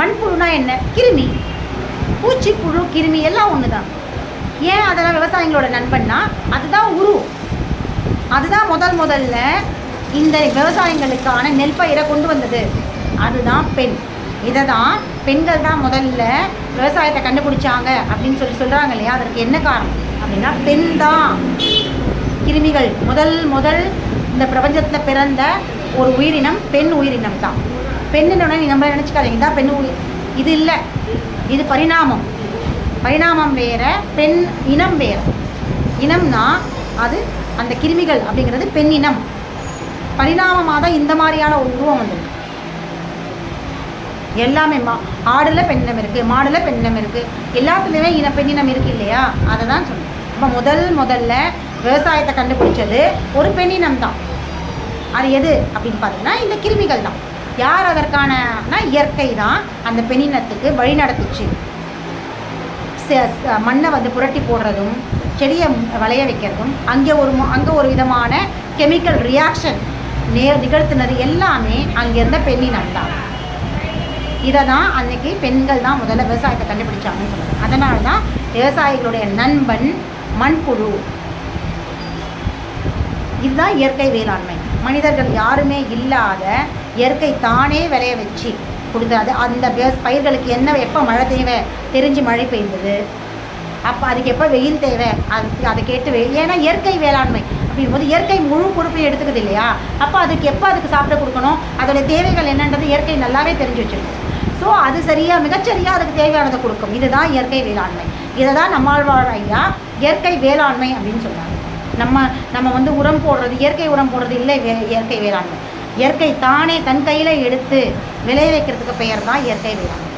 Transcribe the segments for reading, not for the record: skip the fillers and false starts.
மண்புழுனா என்ன? கிருமி, பூச்சி, புழு, கிருமி எல்லாம் ஒன்று தான். ஏன் அதெல்லாம் விவசாயிகளோட நண்பன்னா அதுதான் அதுதான் முதல்ல இந்த விவசாயிகளுக்கான நெல் பயிரை கொண்டு வந்தது. அதுதான் பெண். இதை தான் பெண்கள் தான் முதல்ல விவசாயத்தை கண்டுபிடிச்சாங்க அப்படின்னு சொல்கிறாங்க இல்லையா? அதற்கு என்ன காரணம் அப்படின்னா பெண் தான். கிருமிகள் முதல் இந்த பிரபஞ்சத்தில் பிறந்த ஒரு உயிரினம் பெண் உயிரினம் தான். பெண்ணுன்னு நம்ம நினச்சிக்காதீங்க தான் பெண் இது இல்லை, இது பரிணாமம் வேறு, பெண் இனம் வேறு. இனம்னா அது அந்த கிருமிகள் அப்படிங்கிறது பெண் இனம். பரிணாமமாக தான் இந்த மாதிரியான ஒரு உருவம் வந்திருக்கு. எல்லாமே ஆடில் பெண்ணினம் இருக்குது, மாடில் பெண்ணினம் இருக்குது, எல்லாத்துலேயுமே பெண்ணினம் இருக்குது இல்லையா? அதை தான் சொல்லுங்கள். இப்போ முதல்ல விவசாயத்தை கண்டுபிடிச்சது ஒரு பெண்ணினம் தான். அது எது அப்படின்னு பார்த்தீங்கன்னா இந்த கிருமிகள் தான். யார் அதற்கானனா இயற்கை தான் அந்த பெண்ணினத்துக்கு வழி நடத்துச்சு. மண்ணை புரட்டி போடுறதும் செடியை வளைய வைக்கிறதும் அங்கே ஒரு விதமான கெமிக்கல் ரியாக்ஷன் நிகழ்த்தினது எல்லாமே அங்கே இருந்த பெண்ணினம் தான். இதை தான் அன்றைக்கி பெண்கள் தான் முதல்ல விவசாயத்தை கண்டுபிடிச்சாங்கன்னு சொல்லுவாங்க. அதனால தான் விவசாயிகளுடைய நண்பன் மண்புழு. இதுதான் இயற்கை வேளாண்மை. மனிதர்கள் யாருமே இல்லாத இயற்கை தானே விளைய வச்சு கொடுத்தது. அந்த பயிர்களுக்கு எப்போ மழை தேவை தெரிஞ்சு மழை பெய்ந்தது, அப்போ அதுக்கு எப்போ வெயில் தேவை அதை கேட்டு ஏன்னா இயற்கை வேளாண்மை அப்படிங்கும்போது இயற்கை முழு பொறுப்பையும் எடுத்துக்குது இல்லையா? அப்போ அதுக்கு சாப்பிட கொடுக்கணும், அதோடைய தேவைகள் என்னன்றது இயற்கை நல்லாவே தெரிஞ்சு வச்சுருக்கும். ஸோ அது மிகச்சரியாக அதுக்கு தேவையானதை கொடுக்கும். இதுதான் இயற்கை வேளாண்மை. இதை தான் நம்மாழ்வார் ஐயா இயற்கை வேளாண்மை அப்படின்னு சொல்கிறாங்க. நம்ம உரம் போடுறது, இயற்கை உரம் போடுறது இல்லை இயற்கை வேளாண்மை. இயற்கை தானே தன் கையில் எடுத்து விளைய வைக்கிறதுக்கு பெயர் தான் இயற்கை வேளாண்மை.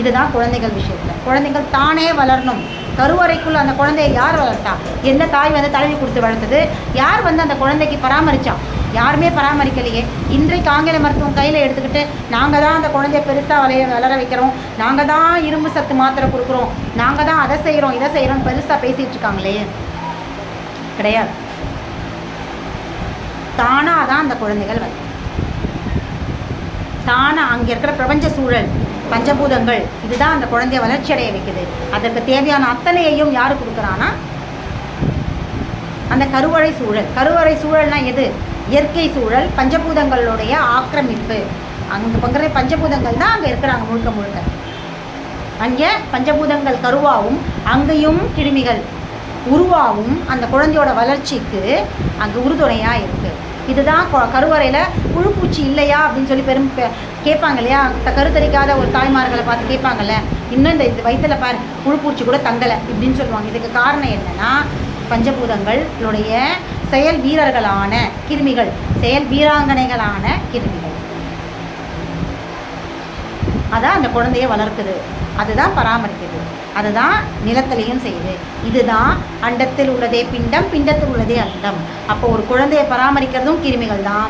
இதுதான் குழந்தைகள் விஷயத்தில். குழந்தைகள் தானே வளரணும். கருவறைக்குள்ளே அந்த குழந்தையை யார் வளர்த்தா? எந்த தாய் தடவி கொடுத்து வளர்த்தது? யார் அந்த குழந்தைக்கு பராமரித்தா? யாருமே பராமரிக்கலையே. இன்றைக்கு ஆங்கில மருத்துவம் கையில் எடுத்துக்கிட்டு நாங்கள் தான் அந்த குழந்தைய பெருசாக வளர வைக்கிறோம், நாங்கள் தான் இரும்பு சத்து மாத்திரை கொடுக்குறோம், நாங்கள் தான் அதை செய்கிறோம் இதை செய்கிறோம் பெருசாக பேசிகிட்டு இருக்காங்களே. கிடையாது. தானாக தான் அந்த குழந்தைகள் தானாக அங்கே இருக்கிற பிரபஞ்ச சூழல், பஞ்சபூதங்கள், இதுதான் அந்த குழந்தைய வளர்ச்சி அடைய வைக்குது. அதற்கு தேவையான அத்தனையையும் யார் கொடுக்குறான்னா அந்த கருவறை சூழல். கருவறை சூழல்னா எது? இயற்கை சூழல், பஞ்சபூதங்களுடைய ஆக்கிரமிப்பு. அங்கே பங்குற பஞ்சபூதங்கள் தான் அங்கே இருக்கிறாங்க முழுக்க. அங்கே பஞ்சபூதங்கள் கருவாகவும் அங்கேயும் கிருமிகள் உருவாகவும் அந்த குழந்தையோட வளர்ச்சிக்கு அங்கே உறுதுணையாக இருக்குது. இதுதான் கருவறையில் புழுப்பூச்சி இல்லையா அப்படின்னு சொல்லி கேட்பாங்க இல்லையா? கருத்தரிக்காத ஒரு தாய்மார்களை பார்த்து கேட்பாங்கல்ல, இன்னும் இந்த வயிற்றில் பாரு புழுப்பூச்சி கூட தங்கலை இப்படின்னு சொல்லுவாங்க. இதுக்கு காரணம் என்னென்னா பஞ்சபூதங்களுடைய செயல் வீரர்களான கிருமிகள், செயல் வீராங்கனைகளான கிருமிகள். அதான் அந்த குழந்தைய வளர்க்குது, அதுதான் பராமரிக்குது, அதுதான் நிலத்திலையும் செய்யுது. இதுதான் அண்டத்தில் உள்ளதே பிண்டம், பிண்டத்தில் உள்ளதே அண்டம். அப்போ ஒரு குழந்தையை பராமரிக்கிறதும் கிருமிகள் தான்.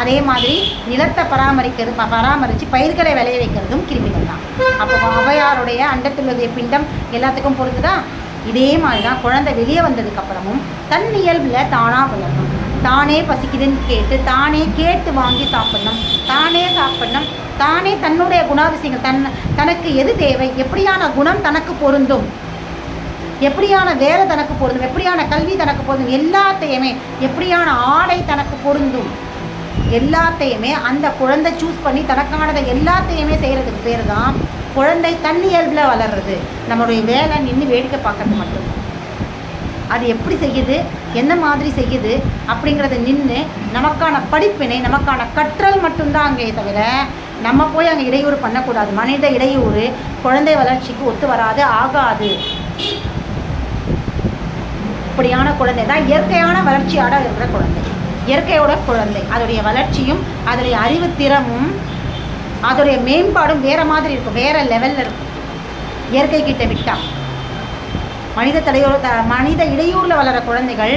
அதே மாதிரி நிலத்தை பராமரித்து பயிர்களை விளைய வைக்கிறதும் கிருமிகள் தான். அப்போ ஔவையாருடைய அண்டத்தில் உள்ளதே பிண்டம் எல்லாத்துக்கும் பொறுத்து தான். இதே மாதிரி தான் குழந்தை வெளியே வந்ததுக்கப்புறமும் தன் இயல்பில் தானாக வளரணும். தானே பசிக்குதுன்னு கேட்டு தானே கேட்டு வாங்கி சாப்பிடணும், தானே சாப்பிடணும், தானே தன்னுடைய குணாதிசயங்கள் தனக்கு எது தேவை, எப்படியான குணம் தனக்கு பொருந்தும், எப்படியான வேலை தனக்கு பொருந்தும், எப்படியான கல்வி தனக்கு பொருந்தும், எல்லாத்தையுமே எப்படியான ஆடை தனக்கு பொருந்தும், எல்லாத்தையுமே அந்த குழந்தை சூஸ் பண்ணி தனக்கானதை எல்லாத்தையுமே செய்கிறதுக்கு பேர் தான் குழந்தை தன் இயல்பில் வளர்றது. நம்மளுடைய வேலை நின்று வேடிக்கை பார்க்கறது மட்டும். அது எப்படி செய்யுது, என்ன மாதிரி செய்யுது அப்படிங்கிறத நின்று நமக்கான படிப்பினை, நமக்கான கற்றல் மட்டும்தான் அங்கே தவிர நம்ம போய் அங்கே இடையூறு பண்ணக்கூடாது. மனித இடையூறு குழந்தை வளர்ச்சிக்கு ஒத்து வராது, ஆகாது. இப்படியான குழந்தை தான் இயற்கையான வளர்ச்சியோட இருக்கிற குழந்தை. இயற்கையோட குழந்தை அதோடைய வளர்ச்சியும் அதோடைய அறிவுத்திறமும் அதோடைய மேம்பாடும் வேறு மாதிரி இருக்கும், வேறு லெவலில் இருக்கும். இயற்கை கிட்ட விட்டால் மனித இடையூரில் வளர குழந்தைகள்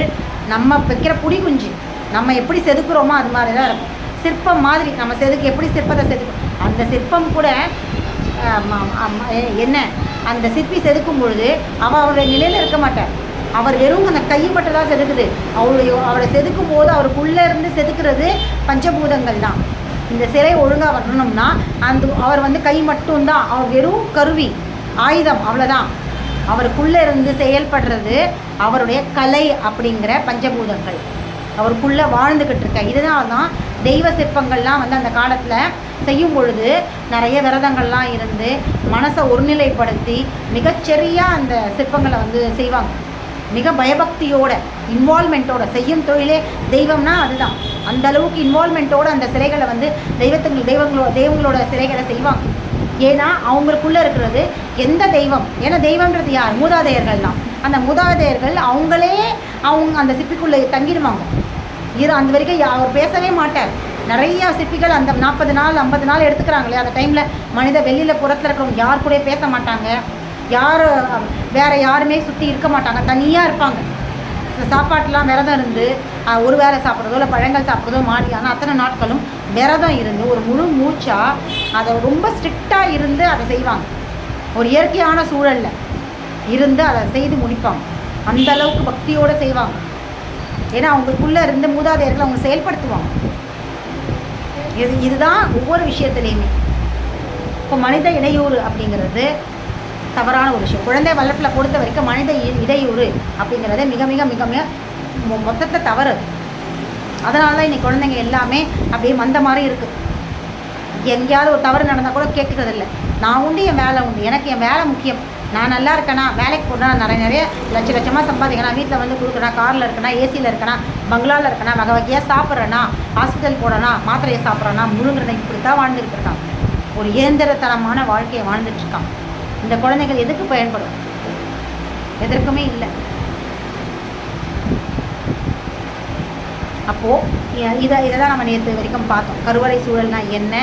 நம்ம வைக்கிற புடி குஞ்சு, நம்ம எப்படி செதுக்குறோமோ அது மாதிரி தான் இருக்கும். சிற்பம் மாதிரி நம்ம எப்படி சிற்பத்தை செதுக்கும், அந்த சிற்பம் கூட என்ன அந்த சிற்பி செதுக்கும் பொழுது அவருடைய நிலையில் இருக்க மாட்டார். அவர் வெறும் அந்த கைப்பட்டு தான் செதுக்குது. அவளை செதுக்கும் போது அவருக்குள்ளே இருந்து செதுக்கிறது பஞ்சபூதங்கள் தான். இந்த சிலை ஒழுங்காக வரணும்னா அவர் வந்து கை மட்டும்தான், அவர் வெறும் கருவி, ஆயுதம், அவ்வளோதான். அவருக்குள்ளே இருந்து செயல்படுறது அவருடைய கலை அப்படிங்கிற பஞ்சபூதங்கள் அவருக்குள்ளே வாழ்ந்துக்கிட்டு இருக்க. இதுதான் தான் தெய்வ சிற்பங்கள்லாம் வந்து அந்த காலத்தில் செய்யும் பொழுது நிறைய விரதங்கள்லாம் இருந்து மனசை ஒருநிலைப்படுத்தி மிகச்சரியாக அந்த சிற்பங்களை வந்து செய்வாங்க. மிக பயபக்தியோட, இன்வால்மெண்ட்டோட. செய்யும் தொழிலே தெய்வம்னா அதுதான். அந்த அளவுக்கு இன்வால்மெண்ட்டோடு அந்த சிலைகளை வந்து தெய்வங்களோட சிலைகளை செய்வாங்க. ஏன்னா அவங்களுக்குள்ளே இருக்கிறது எந்த தெய்வம், ஏன்னா தெய்வம்ன்றது யார்? மூதாதையர்கள் தான். அந்த மூதாதையர்கள் அவங்களே அந்த சிற்பிக்குள்ளே தங்கிடுவாங்க. அந்த வரைக்கும் அவர் பேசவே மாட்டார். நிறையா சிற்பிகள் அந்த 40 நாள் 50 நாள் எடுத்துக்கிறாங்களே, அந்த டைமில் மனித வெளியில் புறத்தில் இருக்கிறவங்க யார் கூட பேச மாட்டாங்க, வேறு யாருமே சுற்றி இருக்க மாட்டாங்க, தனியாக இருப்பாங்க. சாப்பாட்டெலாம் விரதம் இருந்து ஒரு வேளை சாப்பிட்றதோ இல்லை பழங்கள் சாப்பிட்றதோ மாடி. ஆனால் அத்தனை நாட்களும் விரதம் இருந்து ஒரு முழு மூச்சாக அதை ரொம்ப ஸ்ட்ரிக்டாக இருந்து அதை செய்வாங்க. ஒரு இயற்கையான சூழலில் இருந்து அதை செய்து முடிப்பாங்க. அந்த அளவுக்கு பக்தியோடு செய்வாங்க. ஏன்னா அவங்களுக்குள்ளே இருந்து மூதாதையர்கள் அவங்க செயல்படுத்துவாங்க. இதுதான் ஒவ்வொரு விஷயத்துலேயுமே. இப்போ மனித இடையூறு அப்படிங்கிறது தவறான ஒரு விஷயம். குழந்தை வளர்ப்பில் பொறுத்த வரைக்கும் மனித இடையூறு அப்படிங்கிறது மிக மிக மிக மிக மொத்தத்தில் தவறு. அதனால தான் இன்றைக்கி குழந்தைங்க எல்லாமே அப்படியே மந்த மாதிரி இருக்குது. எங்கேயாவது ஒரு தவறு நடந்தால் கூட கேட்குறதில்ல. நான் உண்டு, என் வேலை உண்டு, எனக்கு என் வேலை முக்கியம். நான் நல்லா இருக்கேனா, வேலைக்கு போனால் நிறைய லட்சமாக சம்பாதிக்கணும், வீட்டில் வந்து கொடுக்குறேன், காரில் இருக்கேனா, ஏசியில் இருக்கேனா, பங்களாவில் இருக்கேனா, வகை வகையாக சாப்பிட்றேனா, ஹாஸ்பிட்டல் போடனா, மாத்திரையை சாப்பிட்றேனா, முழுங்குறதை இப்படி தான் வாழ்ந்துட்டு இருக்காங்க. ஒரு இயந்திரத்தனமான வாழ்க்கையை வாழ்ந்துட்டுருக்காங்க. இந்த குழந்தைகள் எதுக்கு பயன்படும்? எதற்குமே இல்லை. அப்போது இதை தான் நம்ம நேற்று வரைக்கும் பார்த்தோம். கருவறை சூழல்னால் என்ன,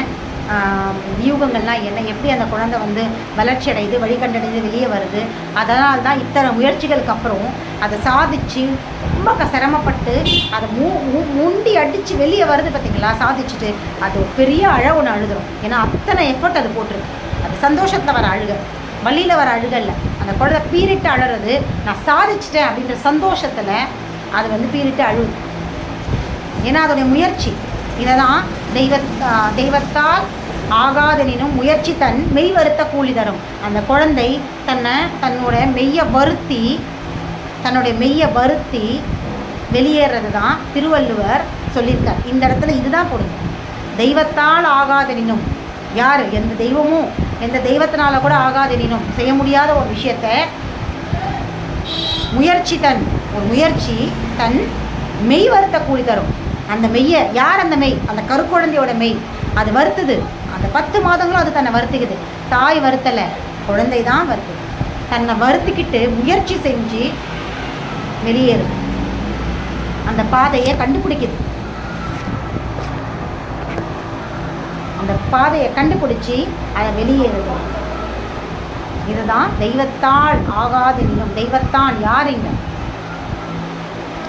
வியூகங்கள்லாம் என்ன, எப்படி அந்த குழந்தை வந்து வளர்ச்சி அடைந்து வழிகண்டடைந்து வெளியே வருது. அதனால் தான் இத்தனை முயற்சிகளுக்கு அப்புறம் அதை சாதித்து ரொம்ப சிரமப்பட்டு அதை முண்டி அடித்து வெளியே வருது பார்த்திங்களா, சாதிச்சுட்டு அது ஒரு பெரிய ஒன்று அழுதுரும். ஏன்னா அத்தனை எஃபர்ட் அது போட்டிருக்கு. அது சந்தோஷத்தில் வர அழுக, வழியில் வர அழுகல்ல. அந்த குழந்தை பீரிட்டு அழுறது, நான் சாதிச்சிட்டேன் அப்படின்ற சந்தோஷத்தில் அது வந்து பீரிட்டு அழுகுது. ஏன்னா அதோடைய முயற்சி. இதை தான் தெய்வத்தால் ஆகாதெனினும் முயற்சி தன் மெய் வருத்த கூலி தரும். அந்த குழந்தை தன்னுடைய மெய்யை வருத்தி வெளியேறது தான் திருவள்ளுவர் சொல்லியிருக்கார். இந்த இடத்துல இதுதான் பொருந்தும். தெய்வத்தால் ஆகாதெனினும், யார் எந்த தெய்வமும் எந்த தெய்வத்தினால கூட ஆகாதெனினும் செய்ய முடியாத ஒரு விஷயத்தை முயற்சி தன் மெய் வருத்த கூலி தரும். அந்த மெய்யை யார்? அந்த மெய், அந்த கருக்குழந்தையோட மெய் அது வருத்துது. அந்த 10 மாதங்களும் அது தன்னை வருத்திக்குது. தாய் வருத்தலை, குழந்தை தான் வருத்துது. தன்னை வருத்திக்கிட்டு முயற்சி செஞ்சு வெளியேறுது. அந்த பாதையை கண்டுபிடிக்குது. அந்த பாதையை கண்டுபிடிச்சி அதை வெளியேறுது. இதுதான் தெய்வத்தால் ஆகாதெனினும். தெய்வத்தான் யார்?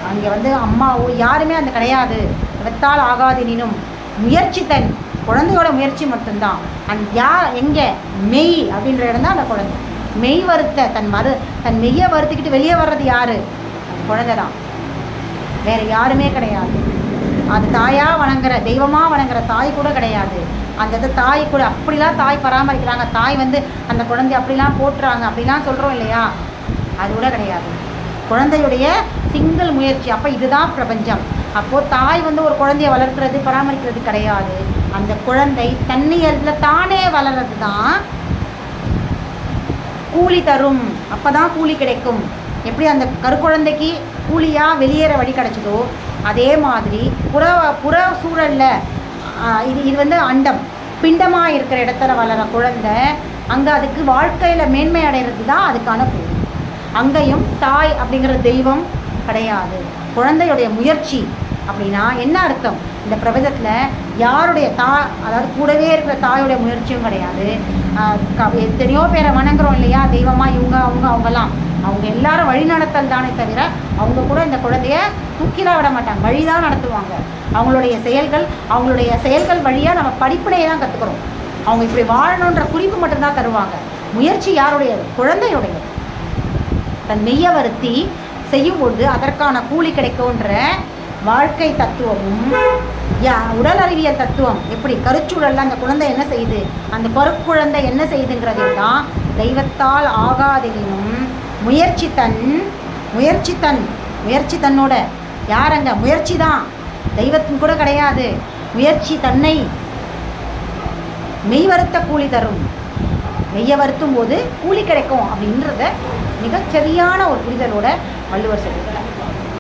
அங்கே வந்து அம்மாவோ யாருமே அந்த கிடையாது. தெய்வத்தால் ஆகாதெனினும் முயற்சி தன் குழந்தையோட முயற்சி மட்டும்தான். எங்கே மெய் அப்படின்ற இடம் தான் அந்த குழந்தை. மெய் வருத்த தன் மெய்யை வருத்திக்கிட்டு வெளியே வர்றது யார்? அந்த குழந்தை தான், வேறு யாருமே கிடையாது. அது தாயாக வணங்குற, தெய்வமாக வணங்குற தாய் கூட கிடையாது. அந்த தாய் கூட அப்படிலாம் தாய் பராமரிக்கிறாங்க, தாய் வந்து அந்த குழந்தை அப்படிலாம் போட்டுறாங்க அப்படிலாம் சொல்கிறோம் இல்லையா, அது கூட கிடையாது. குழந்தையுடைய சிங்கிள் முயற்சி. அப்போ இதுதான் பிரபஞ்சம். அப்போது தாய் வந்து ஒரு குழந்தைய வளர்க்குறது பராமரிக்கிறது கிடையாது. அந்த குழந்தை தன்னியல்ல தானே வளர்றது தான் கூலி தரும். அப்போ தான் கூலி கிடைக்கும். எப்படி அந்த கருக்குழந்தைக்கு கூலியாக வெளியேற வழி கிடச்சதோ அதே மாதிரி புற சூழலில் இது வந்து அண்டம் பிண்டமாக இருக்கிற இடத்துல வளர குழந்தை அங்கே அதுக்கு வாழ்க்கையில் மேன்மை அடைகிறது தான் அதுக்கான கூலி. அங்கேயும் தாய் அப்படிங்கிற தெய்வம் கிடையாது. குழந்தையுடைய முயற்சி அப்படின்னா என்ன அர்த்தம்? இந்த பிரபஞ்சத்தில் யாருடைய அதாவது கூடவே இருக்கிற தாயுடைய முயற்சியும் கிடையாது. எத்தனையோ பேரை வணங்குறோம் இல்லையா, தெய்வமாக இவங்க அவங்கெல்லாம் அவங்க எல்லாரும் வழி நடத்தல் தானே தவிர அவங்க கூட இந்த குழந்தைய தூக்கிலாம் விட மாட்டாங்க, வழி தான் நடத்துவாங்க. அவங்களுடைய செயல்கள் வழியாக நம்ம படிப்பினையை தான் கற்றுக்குறோம். அவங்க இப்படி வாழணுன்ற குறிப்பு மட்டும்தான் தருவாங்க. முயற்சி யாருடையது? குழந்தையுடையது. தன் மெய்யை வருத்தி செய்யும்பொழுது அதற்கான கூலி கிடைக்கும்ன்ற வாழ்க்கை தத்துவமும் உடல் அறிவியல் தத்துவம் எப்படி கருச்சுழல்ல அந்த குழந்தை என்ன செய்யுது, அந்த கருக்குழந்தை என்ன செய்யுதுங்கிறது தான் தெய்வத்தால் ஆகாதெனினும் முயற்சி தன்னோட யாரங்க முயற்சி தான், தெய்வத்தின் கூட கிடையாது. முயற்சி தன்னை மெய் வருத்த கூலி தரும், மெய்யை வருத்தும் போது கூலி கிடைக்கும் அப்படின்றத மிகச்சரியான ஒரு புரிதலோட வள்ளுவர் சொல்லுகிறார்.